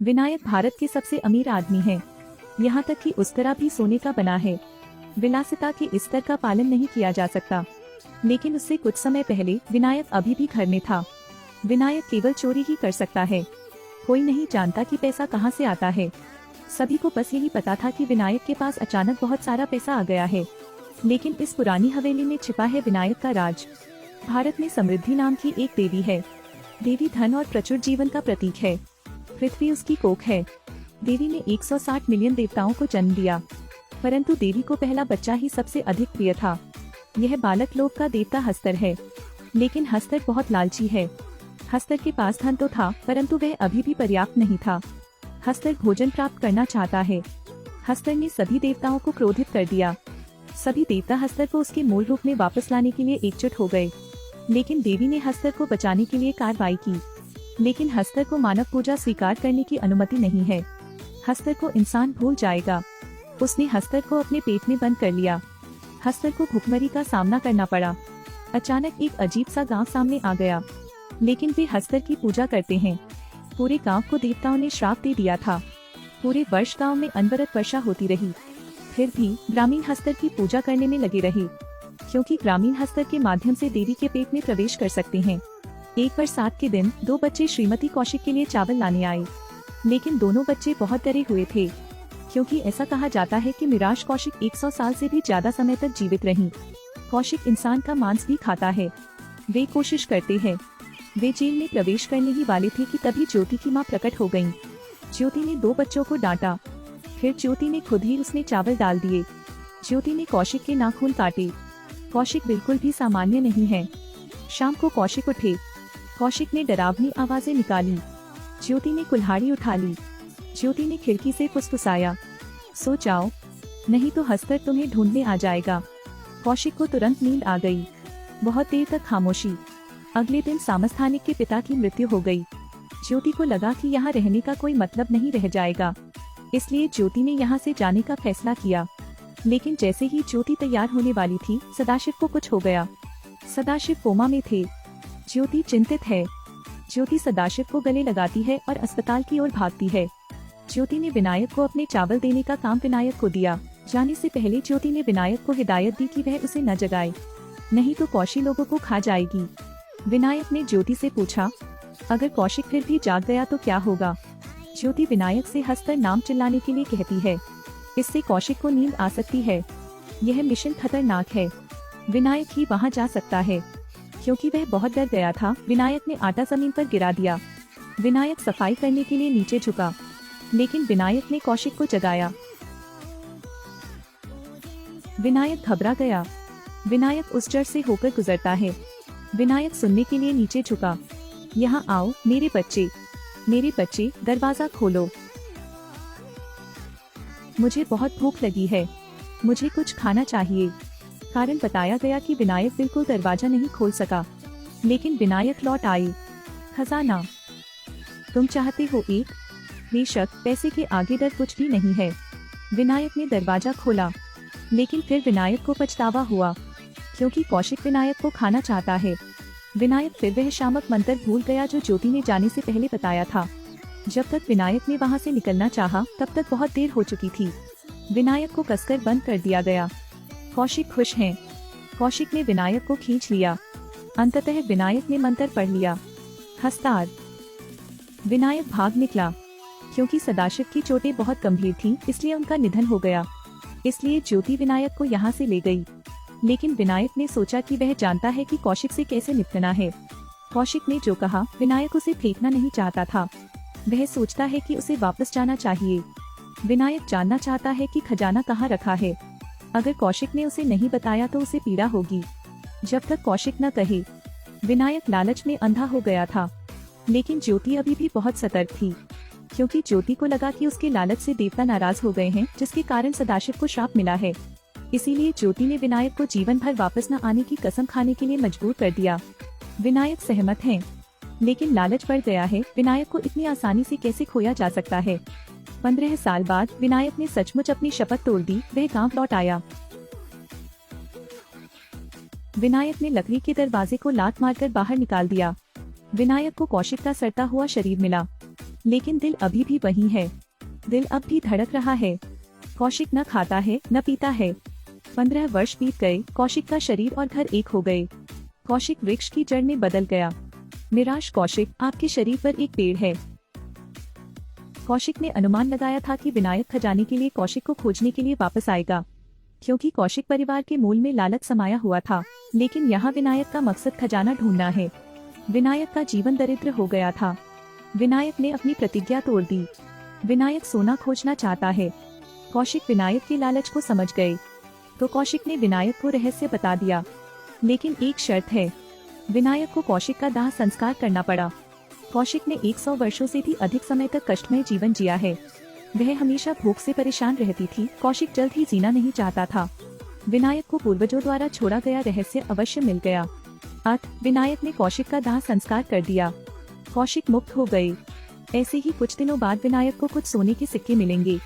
विनायक भारत के सबसे अमीर आदमी है। यहाँ तक कि उसका भी सोने का बना है। विलासिता के स्तर का पालन नहीं किया जा सकता। लेकिन उससे कुछ समय पहले विनायक अभी भी घर में था। विनायक केवल चोरी ही कर सकता है। कोई नहीं जानता कि पैसा कहाँ से आता है। सभी को बस यही पता था कि विनायक के पास अचानक बहुत सारा पैसा आ गया है। लेकिन इस पुरानी हवेली में छिपा है विनायक का राज। भारत में समृद्धि नाम की एक देवी है। देवी धन और प्रचुर जीवन का प्रतीक है। पृथ्वी उसकी कोख है। देवी ने 160 मिलियन देवताओं को जन्म दिया, परंतु देवी को पहला बच्चा ही सबसे अधिक प्रिय था। यह बालक लोक का देवता हस्तर है। लेकिन हस्तर बहुत लालची है। हस्तर के पास धन तो था, परंतु वह अभी भी पर्याप्त नहीं था। हस्तर भोजन प्राप्त करना चाहता है। हस्तर ने सभी देवताओं को क्रोधित कर दिया। सभी देवता हस्तर को उसके मूल रूप में वापस लाने के लिए एकजुट हो गए। लेकिन देवी ने हस्तर को बचाने के लिए कार्रवाई की। लेकिन हस्तर को मानव पूजा स्वीकार करने की अनुमति नहीं है। हस्तर को इंसान भूल जाएगा। उसने हस्तर को अपने पेट में बंद कर लिया। हस्तर को भूखमरी का सामना करना पड़ा। अचानक एक अजीब सा गांव सामने आ गया। लेकिन वे हस्तर की पूजा करते हैं। पूरे गांव को देवताओं ने श्राप दे दिया था। पूरे वर्ष गांव में अनवरत वर्षा होती रही। फिर भी ग्रामीण हस्तर की पूजा करने में लगे रहे, क्योंकि ग्रामीण हस्तर के माध्यम से देवी के पेट में प्रवेश कर सकते हैं। एक बरसात के दिन 2 बच्चे श्रीमती कौशिक के लिए चावल लाने आए। लेकिन दोनों बच्चे बहुत डरे हुए थे, क्योंकि ऐसा कहा जाता है कि मिराज कौशिक 100 साल से भी ज्यादा समय तक जीवित रही। कौशिक इंसान का मांस भी खाता है। वे कोशिश करते हैं। वे जेल में प्रवेश करने ही वाले थे कि तभी ज्योति की मां प्रकट हो गयी। ज्योति ने 2 बच्चों को डांटा। फिर ज्योति ने खुद ही उसमें चावल डाल दिए। ज्योति ने कौशिक के नाखून काटे। कौशिक बिल्कुल भी सामान्य नहीं है। शाम को कौशिक उठे। कौशिक ने डरावनी आवाजें निकाली। ज्योति ने कुल्हाड़ी उठा ली। ज्योति ने खिड़की से फुसफुसाया, सो जाओ, नहीं तो हस्तर तुम्हें ढूंढने आ जाएगा। कौशिक को तुरंत नींद आ गई। बहुत देर तक खामोशी। अगले दिन सामस्थानिक के पिता की मृत्यु हो गई। ज्योति को लगा कि यहाँ रहने का कोई मतलब नहीं रह जाएगा, इसलिए ज्योति ने यहाँ से जाने का फैसला किया। लेकिन जैसे ही ज्योति तैयार होने वाली थी, सदाशिव को कुछ हो गया। सदाशिव कोमा में थे। ज्योति चिंतित है। ज्योति सदाशिव को गले लगाती है और अस्पताल की ओर भागती है। ज्योति ने विनायक को अपने चावल देने का काम विनायक को दिया। जाने से पहले ज्योति ने विनायक को हिदायत दी कि वह उसे न जगाए, नहीं तो कौशिक लोगों को खा जाएगी। विनायक ने ज्योति से पूछा, अगर कौशिक फिर भी जाग गया तो क्या होगा? ज्योति विनायक से हंसकर नाम चिल्लाने के लिए कहती है। इससे कौशिक को नींद आ सकती है। यह मिशन खतरनाक है। विनायक ही वहाँ जा सकता है, क्योंकि वह बहुत डर गया था। विनायक ने आटा जमीन पर गिरा दिया। विनायक सफाई करने के लिए नीचे झुका, लेकिन विनायक ने कौशिक को जगाया। विनायक घबरा गया। विनायक उस जड़ से होकर गुजरता है। विनायक सुनने के लिए नीचे झुका। यहाँ आओ मेरे बच्चे, मेरे बच्चे, दरवाजा खोलो। मुझे बहुत भूख लगी है। मुझे कुछ खाना चाहिए। कारण बताया गया कि विनायक बिल्कुल दरवाजा नहीं खोल सका, लेकिन विनायक लौट आए। खजाना, तुम चाहते हो एक? बेशक, पैसे के आगे डर कुछ भी नहीं है। विनायक ने दरवाजा खोला, लेकिन फिर विनायक को पछतावा हुआ, क्योंकि कौशिक विनायक को खाना चाहता है। विनायक फिर वह शामक मंत्र भूल गया जो ज्योति ने जाने से पहले बताया था। जब तक विनायक ने वहाँ से निकलना चाहा, तब तक बहुत देर हो चुकी थी। विनायक को कसकर बंद कर दिया गया। कौशिक खुश हैं। कौशिक ने विनायक को खींच लिया। अंततः विनायक ने मंत्र पढ़ लिया। हस्तार। विनायक भाग निकला। क्योंकि सदाशिव की चोटें बहुत गंभीर थीं, इसलिए उनका निधन हो गया। इसलिए ज्योति विनायक को यहाँ से ले गई। लेकिन विनायक ने सोचा कि वह जानता है कि कौशिक से कैसे निपटना है। कौशिक ने जो कहा, विनायक उसे फेंकना नहीं चाहता था। वह सोचता है कि उसे वापस जाना चाहिए। विनायक जानना चाहता है कि खजाना कहाँ रखा है। अगर कौशिक ने उसे नहीं बताया तो उसे पीड़ा होगी। जब तक कौशिक न कहे। विनायक लालच में अंधा हो गया था। लेकिन ज्योति अभी भी बहुत सतर्क थी, क्योंकि ज्योति को लगा कि उसके लालच से देवता नाराज हो गए हैं, जिसके कारण सदाशिव को श्राप मिला है। इसीलिए ज्योति ने विनायक को जीवन भर वापस न आने की कसम खाने के लिए मजबूर कर दिया। विनायक सहमत हैं, लेकिन लालच बढ़ गया है। विनायक को इतनी आसानी से कैसे खोया जा सकता है? 15 साल बाद विनायक ने सचमुच अपनी शपथ तोड़ दी। वह गांव लौट आया। विनायक ने लकड़ी के दरवाजे को लात मारकर बाहर निकाल दिया। विनायक को कौशिक का सड़ता हुआ शरीर मिला। लेकिन दिल अभी भी वही है। दिल अब भी धड़क रहा है। कौशिक न खाता है न पीता है। 15 वर्ष बीत गए। कौशिक का शरीर और घर एक हो गए। कौशिक वृक्ष की जड़ में बदल गया। निराश कौशिक, आपके शरीर पर एक पेड़ है। कौशिक ने अनुमान लगाया था कि विनायक खजाने के लिए कौशिक को खोजने के लिए वापस आएगा, क्योंकि कौशिक परिवार के मूल में लालच समाया हुआ था। लेकिन यहाँ विनायक का मकसद खजाना ढूंढना है। विनायक का जीवन दरिद्र हो गया था। विनायक ने अपनी प्रतिज्ञा तोड़ दी। विनायक सोना खोजना चाहता है। कौशिक विनायक के लालच को समझ गए, तो कौशिक ने विनायक को रहस्य बता दिया। लेकिन एक शर्त है, विनायक को कौशिक का दाह संस्कार करना पड़ा। कौशिक ने 100 वर्षों से भी अधिक समय तक कष्टमय जीवन जिया है। वह हमेशा भूख से परेशान रहती थी। कौशिक जल्द ही जीना नहीं चाहता था। विनायक को पूर्वजों द्वारा छोड़ा गया रहस्य अवश्य मिल गया। विनायक ने कौशिक का दाह संस्कार कर दिया। कौशिक मुक्त हो गए। ऐसे ही कुछ दिनों बाद विनायक को कुछ सोने के सिक्के मिलेंगे।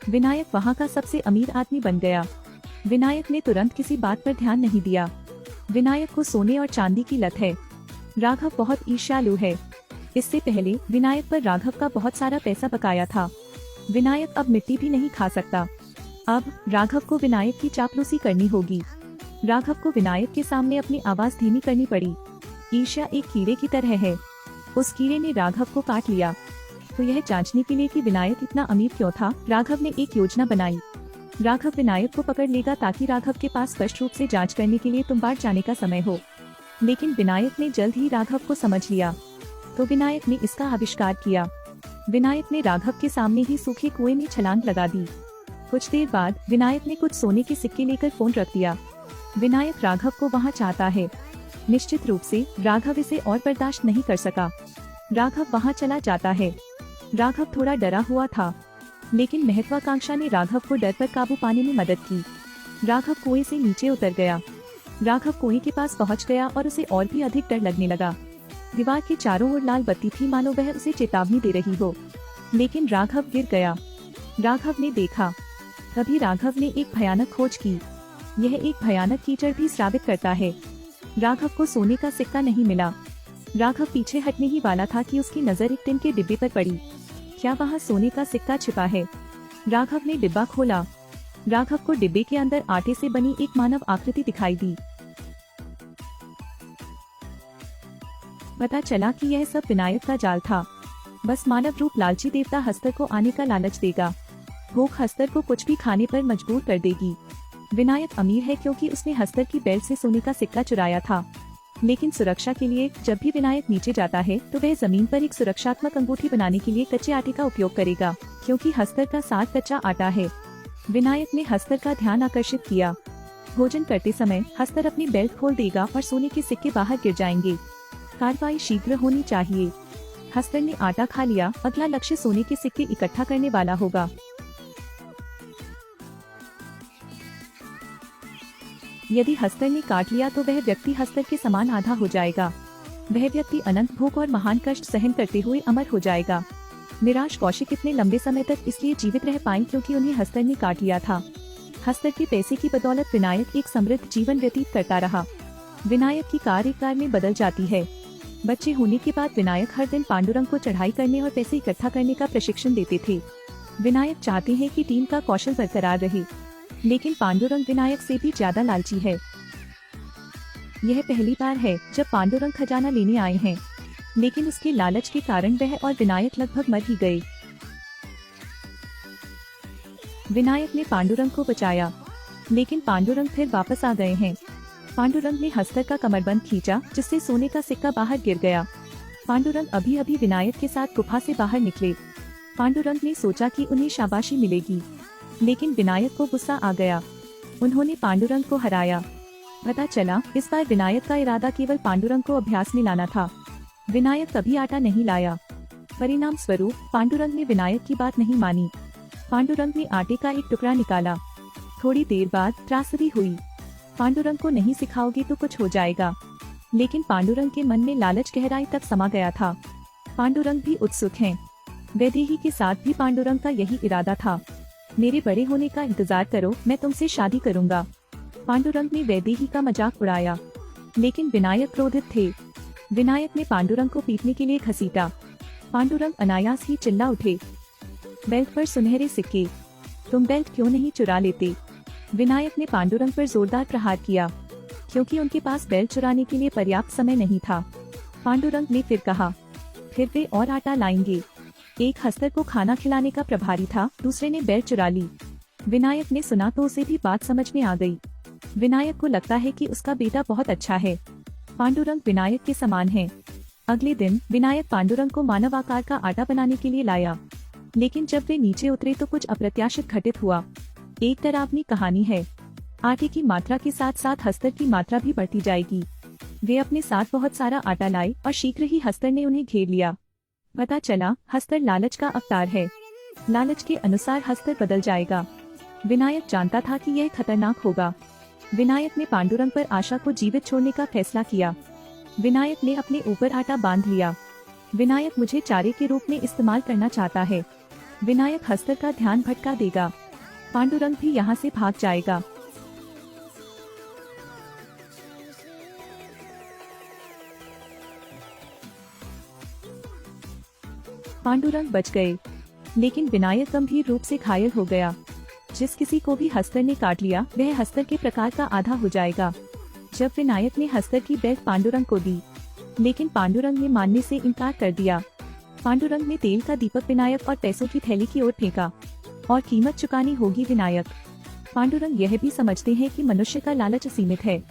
विनायक वहाँ का सबसे अमीर आदमी बन गया। विनायक ने तुरंत किसी बात पर ध्यान नहीं दिया। विनायक को सोने और चांदी की लत है। राघव बहुत ईर्ष्यालु है। इससे पहले विनायक पर राघव का बहुत सारा पैसा बकाया था। विनायक अब मिट्टी भी नहीं खा सकता। अब राघव को विनायक की चापलूसी करनी होगी। राघव को विनायक के सामने अपनी आवाज धीमी करनी पड़ी। ईर्ष्या एक कीड़े की तरह है। उस कीड़े ने राघव को काट लिया। तो यह जांचने के लिए कि विनायक इतना अमीर क्यों था, राघव ने एक योजना बनाई। राघव विनायक को पकड़ लेगा ताकि राघव के पास स्पष्ट रूप से जांच करने के लिए तुम्बाड़ जाने का समय हो। लेकिन विनायक ने जल्द ही राघव को समझ लिया, तो विनायक ने इसका आविष्कार किया। विनायक ने राघव के सामने ही सूखे कुएं में छलांग लगा दी। कुछ देर बाद विनायक ने कुछ सोने के सिक्के लेकर फोन रख दिया। विनायक राघव को वहां चाहता है। निश्चित रूप से राघव इसे और बर्दाश्त नहीं कर सका। राघव वहां चला जाता है। राघव थोड़ा डरा हुआ था, लेकिन महत्वाकांक्षा ने राघव को डर पर काबू पाने में मदद की। राघव कुएं से नीचे उतर गया। राघव कुएं के पास पहुंच गया और उसे और भी अधिक डर लगने लगा। दीवार के चारों ओर लाल बत्ती थी, मानो वह उसे चेतावनी दे रही हो। लेकिन राघव गिर गया। राघव ने देखा। तभी राघव ने एक भयानक खोज की। यह एक भयानक कीचड़ भी स्रावित करता है। राघव को सोने का सिक्का नहीं मिला। राघव पीछे हटने ही वाला था कि उसकी नजर एक टिन के डिब्बे पर पड़ी। क्या वहाँ सोने का सिक्का छिपा है? राघव ने डिब्बा खोला। राघव को डिब्बे के अंदर आटे से बनी एक मानव आकृति दिखाई दी। पता चला कि यह सब विनायक का जाल था। बस मानव रूप लालची देवता हस्तर को आने का लालच देगा। भूख हस्तर को कुछ भी खाने पर मजबूर कर देगी। विनायक अमीर है क्योंकि उसने हस्तर की बेल्ट से सोने का सिक्का चुराया था। लेकिन सुरक्षा के लिए जब भी विनायक नीचे जाता है तो वह जमीन पर एक सुरक्षात्मक अंगूठी बनाने के लिए कच्चे आटे का उपयोग करेगा, क्योंकि हस्तर का साथ कच्चा आटा है। विनायक ने हस्तर का ध्यान आकर्षित किया। भोजन करते समय हस्तर अपनी बेल्ट खोल देगा और सोने के सिक्के बाहर गिर जाएंगे। कार्रवाई शीघ्र होनी चाहिए। हस्तर ने आटा खा लिया। अगला लक्ष्य सोने के सिक्के इकट्ठा करने वाला होगा। यदि हस्तर ने काट लिया तो वह व्यक्ति हस्तर के समान आधा हो जाएगा। वह व्यक्ति अनंत भूख और महान कष्ट सहन करते हुए अमर हो जाएगा। निराश कौशिक इतने लंबे समय तक इसलिए जीवित रह पाए क्योंकि उन्हें हस्तर ने काट लिया था। हस्तर के पैसे की बदौलत विनायक एक समृद्ध जीवन व्यतीत करता रहा। विनायक की कार एक कार में बदल जाती है। बच्चे होने के बाद विनायक हर दिन पांडुरंग को चढ़ाई करने और पैसे इकट्ठा करने का प्रशिक्षण देते थे। विनायक चाहते हैं कि टीम का कौशल बरकरार रहे, लेकिन पांडुरंग विनायक से भी ज्यादा लालची है। यह पहली बार है जब पांडुरंग खजाना लेने आए हैं, लेकिन उसके लालच के कारण वह और विनायक लगभग मर ही गए। विनायक ने पांडुरंग को बचाया, लेकिन पांडुरंग फिर वापस आ गए हैं। पांडुरंग ने हस्तर का कमरबंद खींचा, जिससे सोने का सिक्का बाहर गिर गया। पांडुरंग अभी अभी विनायक के साथ गुफा से बाहर निकले। पांडुरंग ने सोचा कि उन्हें शाबाशी मिलेगी, लेकिन विनायक को गुस्सा आ गया। उन्होंने पांडुरंग को हराया। पता चला इस बार विनायक का इरादा केवल पांडुरंग को अभ्यास में लाना था। विनायक कभी आटा नहीं लाया। परिणाम स्वरूप पांडुरंग ने विनायक की बात नहीं मानी। पांडुरंग ने आटे का एक टुकड़ा निकाला। थोड़ी देर बाद त्रासदी हुई। पांडुरंग को नहीं सिखाओगे तो कुछ हो जाएगा। लेकिन पांडुरंग के मन में लालच गहराई तक समा गया था। पांडुरंग भी उत्सुक हैं। वैदेही के साथ भी पांडुरंग का यही इरादा था। मेरे बड़े होने का इंतजार करो, मैं तुमसे शादी करूंगा। पांडुरंग ने वैदेही का मजाक उड़ाया, लेकिन विनायक क्रोधित थे। विनायक ने पांडुरंग को पीटने के लिए घसीटा। पांडुरंग अनायास ही चिल्ला उठे, बेल्ट पर सुनहरे सिक्के, तुम बेल्ट क्यों नहीं चुरा लेते। विनायक ने पांडुरंग पर जोरदार प्रहार किया, क्योंकि उनके पास बेल्ट चुराने के लिए पर्याप्त समय नहीं था। पांडुरंग ने फिर कहा, फिर वे और आटा लाएंगे। एक हस्तर को खाना खिलाने का प्रभारी था, दूसरे ने बेल्ट चुरा ली। विनायक ने सुना तो उसे भी बात समझ में आ गई। विनायक को लगता है कि उसका बेटा बहुत अच्छा है। पांडुरंग विनायक के समान है। अगले दिन विनायक पांडुरंग को मानव आकार का आटा बनाने के लिए लाया, लेकिन जब वे नीचे उतरे तो कुछ अप्रत्याशित घटित हुआ। एक डरावनी कहानी है। आटे की मात्रा के साथ साथ हस्तर की मात्रा भी बढ़ती जाएगी। वे अपने साथ बहुत सारा आटा लाए और शीघ्र ही हस्तर ने उन्हें घेर लिया। पता चला हस्तर लालच का अवतार है। लालच के अनुसार हस्तर बदल जाएगा। विनायक जानता था कि यह खतरनाक होगा। विनायक ने पांडुरंग पर आशा को जीवित छोड़ने का फैसला किया। विनायक ने अपने ऊपर आटा बांध लिया। विनायक मुझे चारे के रूप में इस्तेमाल करना चाहता है। विनायक हस्तर का ध्यान भटका देगा। पांडुरंग भी यहाँ से भाग जाएगा। पांडुरंग बच गए, लेकिन विनायक गंभीर रूप से घायल हो गया। जिस किसी को भी हस्तर ने काट लिया वह हस्तर के प्रकार का आधा हो जाएगा। जब विनायक ने हस्तर की बेल्ट पांडुरंग को दी, लेकिन पांडुरंग ने मानने से इनकार कर दिया। पांडुरंग ने तेल का दीपक विनायक और पैसों की थैली की ओर फेंका, और कीमत चुकानी होगी विनायक। पांडुरंग यह भी समझते हैं कि मनुष्य का लालच सीमित है।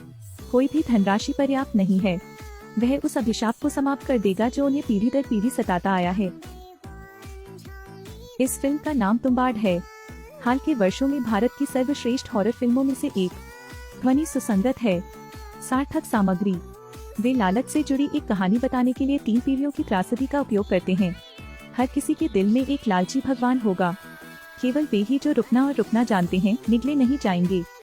कोई भी धनराशि पर्याप्त नहीं है। वह उस अभिशाप को समाप्त कर देगा जो उन्हें पीढ़ी दर पीढ़ी सताता आया है। इस फिल्म का नाम तुम्बाड है। हाल के वर्षों में भारत की सर्वश्रेष्ठ हॉरर फिल्मों में से एक। ध्वनि सुसंगत है। सार्थक सामग्री। वे लालच से जुड़ी एक कहानी बताने के लिए 3 पीढ़ियों की त्रासदी का उपयोग करते हैं। हर किसी के दिल में एक लालची भगवान होगा। केवल वे ही जो रुकना और रुकना जानते हैं निगले नहीं जाएंगे।